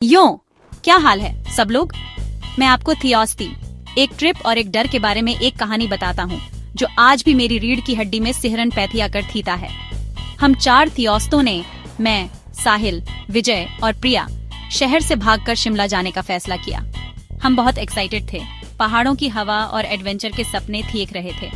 यो, क्या हाल है सब लोग। मैं आपको थियोस्ती, एक ट्रिप और एक डर के बारे में एक कहानी बताता हूँ जो आज भी मेरी रीढ़ की हड्डी में सिहरन पैथिया कर थीता है। हम 4 थियोस्तों ने, मैं, साहिल, विजय और प्रिया, शहर से भागकर शिमला जाने का फैसला किया। हम बहुत एक्साइटेड थे। पहाड़ों की हवा और एडवेंचर के सपने थीक रहे थे।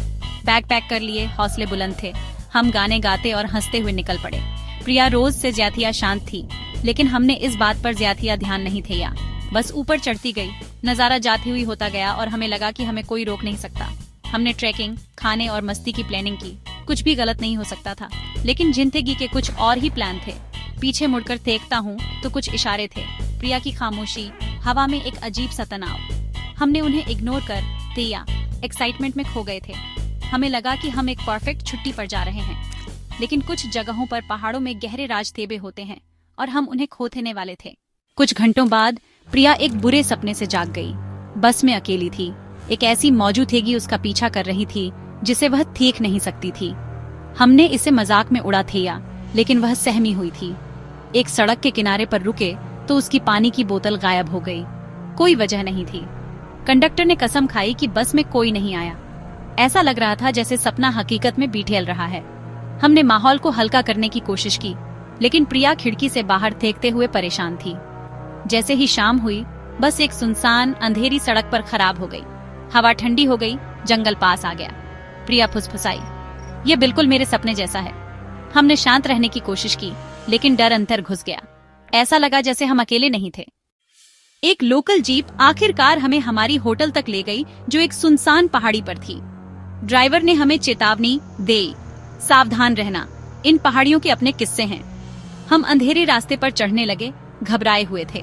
बैग पैक कर लिए, हौसले बुलंद थे। हम गाने गाते और हंसते हुए निकल पड़े। प्रिया रोज से ज्यादा शांत थी, लेकिन हमने इस बात पर ज्यादा ध्यान नहीं दिया। बस ऊपर चढ़ती गई, नजारा जाती हुई होता गया और हमें लगा कि हमें कोई रोक नहीं सकता। हमने ट्रैकिंग, खाने और मस्ती की प्लानिंग की। कुछ भी गलत नहीं हो सकता था, लेकिन जिंदगी के कुछ और ही प्लान थे। पीछे मुड़कर देखता हूँ तो कुछ इशारे थे। प्रिया की खामोशी, हवा में एक अजीब सा तनाव। हमने उन्हें इग्नोर कर दिया। एक्साइटमेंट में खो गए थे। हमें लगा कि हम एक परफेक्ट छुट्टी पर जा रहे हैं, लेकिन कुछ जगहों पर पहाड़ों में गहरे राजतेबे होते हैं और हम उन्हें खो देने वाले थे। कुछ घंटों बाद प्रिया एक बुरे सपने से जाग गई। बस में अकेली थी। एक ऐसी मौजूदगी उसका पीछा कर रही थी जिसे वह देख नहीं सकती थी। हमने इसे मजाक में उड़ा दिया, लेकिन वह सहमी हुई थी। एक सड़क के किनारे पर रुके तो उसकी पानी की बोतल गायब हो गई। कोई वजह नहीं थी। कंडक्टर ने कसम खाई कि बस में कोई नहीं आया। ऐसा लग रहा था जैसे सपना हकीकत में बीठेल रहा है। हमने माहौल को हल्का करने की कोशिश की, लेकिन प्रिया खिड़की से बाहर देखते हुए परेशान थी। जैसे ही शाम हुई, बस एक सुनसान अंधेरी सड़क पर खराब हो गई। हवा ठंडी हो गई, जंगल पास आ गया। प्रिया फुसफुसाई, ये बिल्कुल मेरे सपने जैसा है। हमने शांत रहने की कोशिश की, लेकिन डर अंदर घुस गया। ऐसा लगा जैसे हम अकेले नहीं थे। एक लोकल जीप आखिरकार हमें हमारी होटल तक ले गई, जो एक सुनसान पहाड़ी पर थी। ड्राइवर ने हमें चेतावनी दी, सावधान रहना, इन पहाड़ियों के अपने किस्से हैं। हम अंधेरे रास्ते पर चढ़ने लगे, घबराए हुए थे।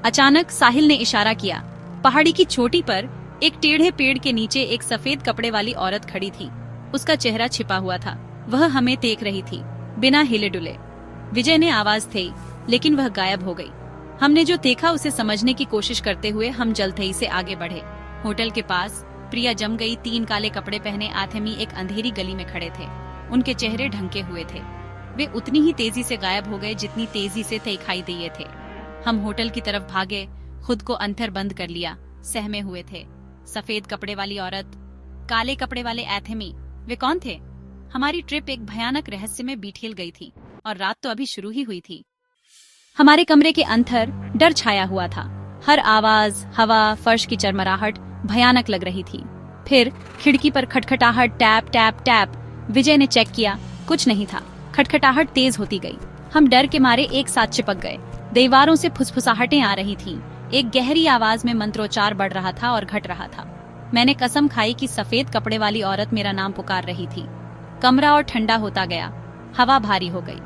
अचानक साहिल ने इशारा किया। पहाड़ी की चोटी पर एक टेढ़े पेड़ के नीचे एक सफेद कपड़े वाली औरत खड़ी थी। उसका चेहरा छिपा हुआ था। वह हमें देख रही थी, बिना हिले डुले। विजय ने आवाज दी, लेकिन वह गायब हो गई। हमने जो देखा उसे समझने की कोशिश करते हुए हम जल्दी से आगे बढ़े। होटल के पास प्रिया जम गई 3 काले कपड़े पहने आदमी एक अंधेरी गली में खड़े थे। उनके चेहरे ढंके हुए थे। वे उतनी ही तेजी से गायब हो गए जितनी तेजी से दिखाई दिए थे। हम होटल की तरफ भागे, खुद को अंतर बंद कर लिया, सहमे हुए थे। सफेद कपड़े वाली औरत, काले कपड़े वाले आदमी, वे कौन थे? हमारी ट्रिप एक भयानक रहस्य में बीठेल गई थी, और रात तो अभी शुरू ही हुई थी। हमारे कमरे के अंदर डर छाया हुआ था। हर आवाज, हवा, फर्श की चरमराहट भयानक लग रही थी। फिर खिड़की पर खटखटाहट, टैप टैप टैप। विजय ने चेक किया, कुछ नहीं था। खटखटाहट तेज होती गई। हम डर के मारे एक साथ चिपक गए। दीवारों से फुसफुसाहटें आ रही थीं। एक गहरी आवाज में मंत्रोच्चार बढ़ रहा था और घट रहा था। मैंने कसम खाई कि सफेद कपड़े वाली औरत मेरा नाम पुकार रही थी। कमरा और ठंडा होता गया। हवा भारी हो गई।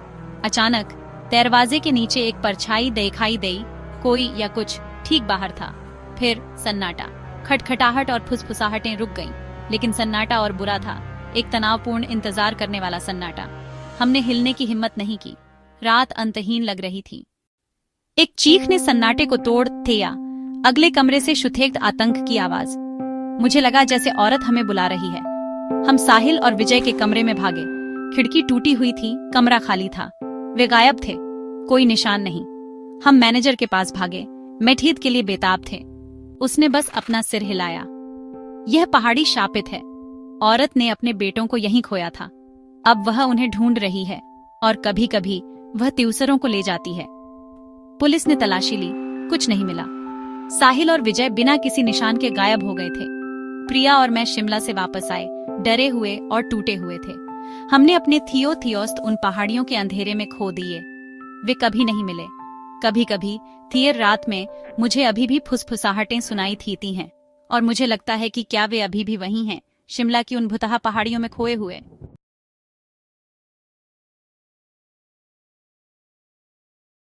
अचानक दरवाजे के नीचे एक परछाई दिखाई दी। कोई या कुछ ठीक बाहर था। फिर सन्नाटा। खटखटाहट और फुसफुसाहटें रुक गईं, लेकिन सन्नाटा और बुरा था। एक तनावपूर्ण इंतजार करने वाला सन्नाटा। हमने हिलने की हिम्मत नहीं की। रात अंतहीन लग रही थी। एक चीख ने सन्नाटे को तोड़ दिया। अगले कमरे से शुथेक्त आतंक की आवाज। मुझे लगा जैसे औरत हमें बुला रही है। हम साहिल और विजय के कमरे में भागे। खिड़की टूटी हुई थी, कमरा खाली था। वे गायब थे, कोई निशान नहीं। हम मैनेजर के पास भागे। मैठीद के लिए बेताब थे। उसने बस अपना सिर हिलाया। यह पहाड़ी शापित है। औरत ने अपने बेटों को यहीं खोया था। अब वह उन्हें ढूंढ रही है, और कभी कभी वह त्यूसरों को ले जाती है। पुलिस ने तलाशी ली, कुछ नहीं मिला। साहिल और विजय बिना किसी निशान के गायब हो गए थे। प्रिया और मैं शिमला से वापस आए, डरे हुए और टूटे हुए थे। हमने अपने थियोस्त उन पहाड़ियों के अंधेरे में खो दिए। वे कभी नहीं मिले। कभी कभी देर रात में मुझे अभी भी फुसफुसाहटें सुनाई थीती हैं, और मुझे लगता है कि क्या वे अभी भी वहीं हैं, शिमला की उन भुतहा पहाड़ियों में खोए हुए।